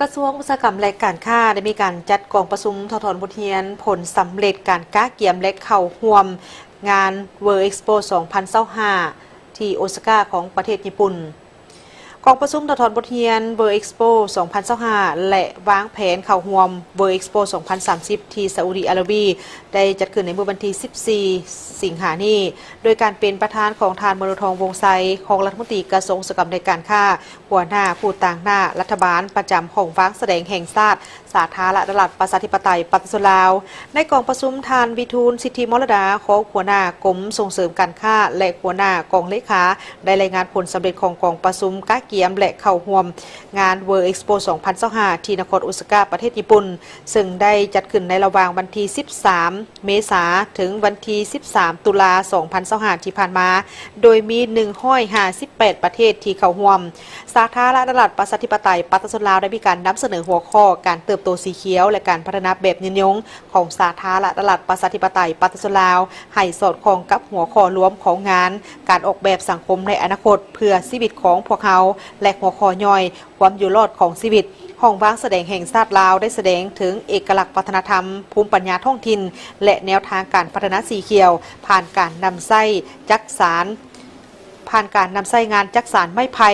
ระทรวงอุตสาหกรรมและการค้าได้มีการจัดกองประชุมททบทเรียนผลสำเร็จการค้าเกี่ยมและเข้าร่วมงาน World Expo 2025 ที่โอซาก้าของประเทศญี่ปุ่นกองประชุมททบทเรียน World Expo 2025 และวางแผนเข้าร่วม World Expo 2030 ที่ซาอุดิอาระเบียได้จัดขึ้นในเมื่อวันที่ 14 สิงหาคมนี้โดยการเป็นประธานของทานมรทองวงไซของรัฐมนตรีกระทรวงอุตสาหกรรมและการค้าหัวหน้าผู้ต่างหน้ารัฐบาลประจำของวางแสดงแห่งชาติสาธารณรัฐประชาธิปไตยปฏิรูปลาวในกองประชุมทานวิทูลสิทธิมรดาของหัวหน้ากรมส่งเสริมการค้าและหัวหน้ากองเลขาได้รายงานผลสำเร็จของกองประชุมก้าเกียมและเข้าร่วมงาน World Expo 2025 ที่นครโอซาก้าประเทศญี่ปุ่นซึ่งได้จัดขึ้นในระหว่างวันที่ 13 เมษายนถึงวันที่ 13 ตุลาคม 2025 ที่ผ่านมาโดยมี158 ประเทศที่เข้าร่วมสาธารณรัฐประชาธิปไตยปฏิรูปลาวได้มีการนำเสนอหัวข้อการเติบโตสีเขียวและการพัฒนาแบบยืนยงของสาธารณรัฐประชาธิปไตยปฏิรูปลาวให้สอดคล้องกับหัวข้อรวมของงานการออกแบบสังคมในอนาคตเพื่อชีวิตของพวกเขาและหัวข้อย่อยความอยู่รอดของชีวิตห้องวางแสดงแห่งชาติลาวได้แสดงถึงเอกลักษณ์วัฒนธรรมภูมิปัญญาท้องถิ่นและแนวทางการพัฒนาสีเขียวผ่านการนำไส้จักสารงานจักสารไม้ไผ่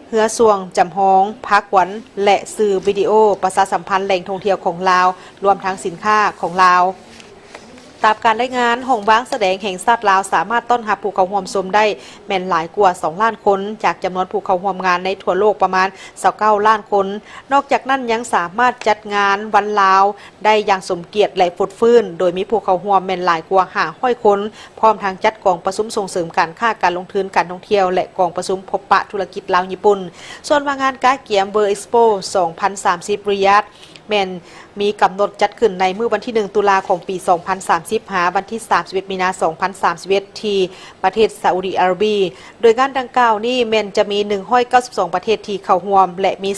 เหือสวงจำฮองพักหวันและสื่อวิดีโอประชาสัมพันธ์แหล่งท่องเที่ยวของลาวรวมทั้งสินค้าของลาวตามการรายงานห้องว้างแสดงแห่งชาติลาวสามารถต้อนรับผู้เข้าร่วมชมได้แม่นหลายกว่า2 ล้านคนจากจำนวนผู้เข้าร่วมงานในทั่วโลกประมาณ29 ล้านคนนอกจากนั้นยังสามารถจัดงานวันลาวได้อย่างสมเกียรติและฟุดฟื้นโดยมีผู้เข้าร่วมแม่นหลายกว่า500 คนพร้อมทั้งจัดกองประชุมส่งเสริมการค้าการลงทุนการท่องเที่ยวและกองประชุมพบปะธุรกิจลาวญี่ปุ่นส่วนงานก้าเกียม World Expo 2030 ริยาดแมนมีกำหนดจัดขึ้นในมื้อวันที่ 1 ตุลาคมปี 2030 หาวันที่ 31 มีนาคม 2031 ที่ประเทศซาอุดิอาระเบียโดยงานดังกล่าวนี้แมนจะมี192 ประเทศที่เข้าร่วมและมี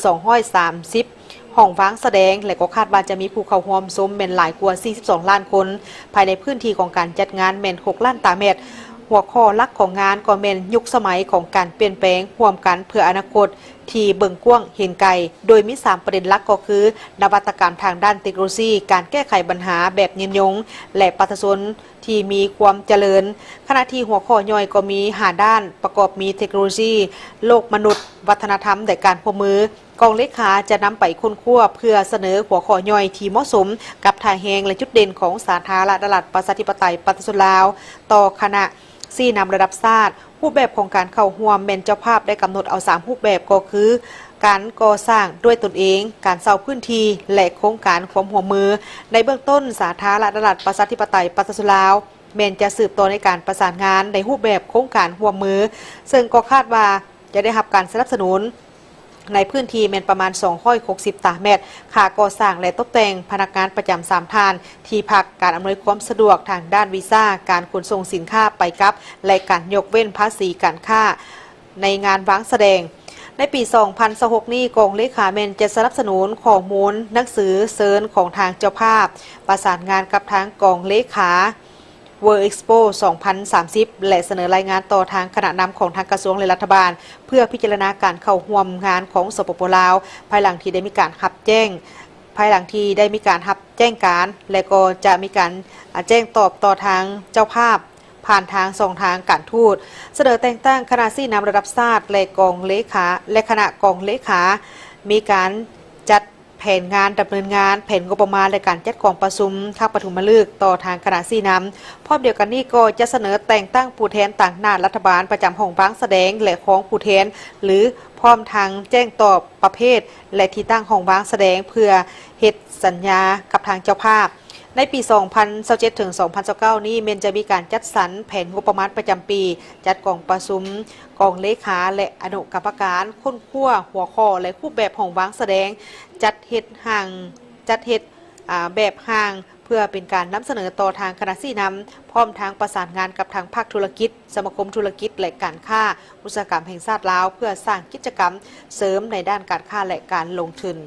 230ห้องว้างแสดงและก็คาดว่าจะมีผู้เข้าร่วมชมแมนหลายกว่า42 ล้านคนภายในพื้นที่ของการจัดงานแมน6 ล้านตารางเมตรหัวข้อหลักของงานก็เป็นยุคสมัยของการเปลี่ยนแปลงร่วมกันเพื่ออนาคตที่เบิ่งกว้างเห็นไกลโดยมี3ประเด็นหลักก็คือนวัตกรรมทางด้านเทคโนโลยีการแก้ไขปัญหาแบบยืนยงและประชาชนที่มีความเจริญขณะที่หัวข้อย่อยก็มี5 ด้านประกอบมีเทคโนโลยีโลกมนุษย์วัฒนธรรมและการร่วมมือกองเลขาจะนำไปค้นคว้าเพื่อเสนอหัวข้อย่อยที่เหมาะสมกับท่าแหงและจุดเด่นของสาธารณรัฐประชาธิปไตยปฏิรูปลาวต่อคณะ4นำระดับชาติรูปแบบของการเข้าร่วมแม่นเจ้าภาพได้กำหนดเอา3รูปแบบก็คือการก่อสร้างด้วยตนเองการเช่าพื้นที่และโครงการความร่วมมือในเบื้องต้นสาธารณรัฐประชาธิปไตยปฏิรูปลาวแม่นจะสืบต่อในการประสานงานในรูปแบบโครงการร่วมมือซึ่งก็คาดว่าจะได้รับการสนับสนุนในพื้นที่แม่นประมาณ260 ตารางเมตรค่าก่อสร้างและตกแต่งพนักงานประจำ3 ท่านที่พักการอำนวยความสะดวกทางด้านวีซ่าการขนส่งสินค้าไปกับและการยกเว้นภาษีการค้าในงานวางแสดงในปี 2026 นี้กองเลขาแมนจะสนับสนุนข้อมูลหนังสือเซิร์นของทางเจ้าภาพประสานงานกับทางกองเลขา World Expo 2030 และเสนอรายงานต่อทางคณะนำของทางกระทรวงและรัฐบาลเพื่อพิจารณาการเข้าร่วมงานของสปป.ลาวภายหลังที่ได้มีการรับแจ้งการและก็จะมีการแจ้งตอบต่อทางเจ้าภาพผ่านทางส่งทางการทูตเสนอแต่งตั้งคณะ4นำระดับชาติและกองเลขาและคณะกองเลขามีการจัดแผนงานดำเนินงานแผนงบประมาณและการจัดกองประชุมข้าปฐมฤกษ์ต่อทางคณะ4นำพร้อมเดียวกันนี้ก็จะเสนอแต่งตั้งผู้แทนต่างหน้ารัฐบาลประจำห้องว้างแสดงและของผู้แทนหรือพร้อมทางแจ้งตอบประเภทและที่ตั้งห้องว้างแสดงเพื่อเฮ็ดสัญญากับทางเจ้าภาพในปี 2027 ถึง 2029 นี้เมนจะมีการจัดสรรแผนงบประมาณประจำปีจัดกองประชุมกองเลขาและอนุกรรมการค้นคว้าหัวข้อและรูปแบบของวางแสดงจัดเฮ็ดแบบห่างเพื่อเป็นการนำเสนอต่อทางคณะ4นำพร้อมทางประสานงานกับทางภาคธุรกิจสมาคมธุรกิจและการค้าอุตสาหกรรมแห่งชาติลาวเพื่อสร้างกิจกรรมเสริมในด้านการค้าและการลงทุน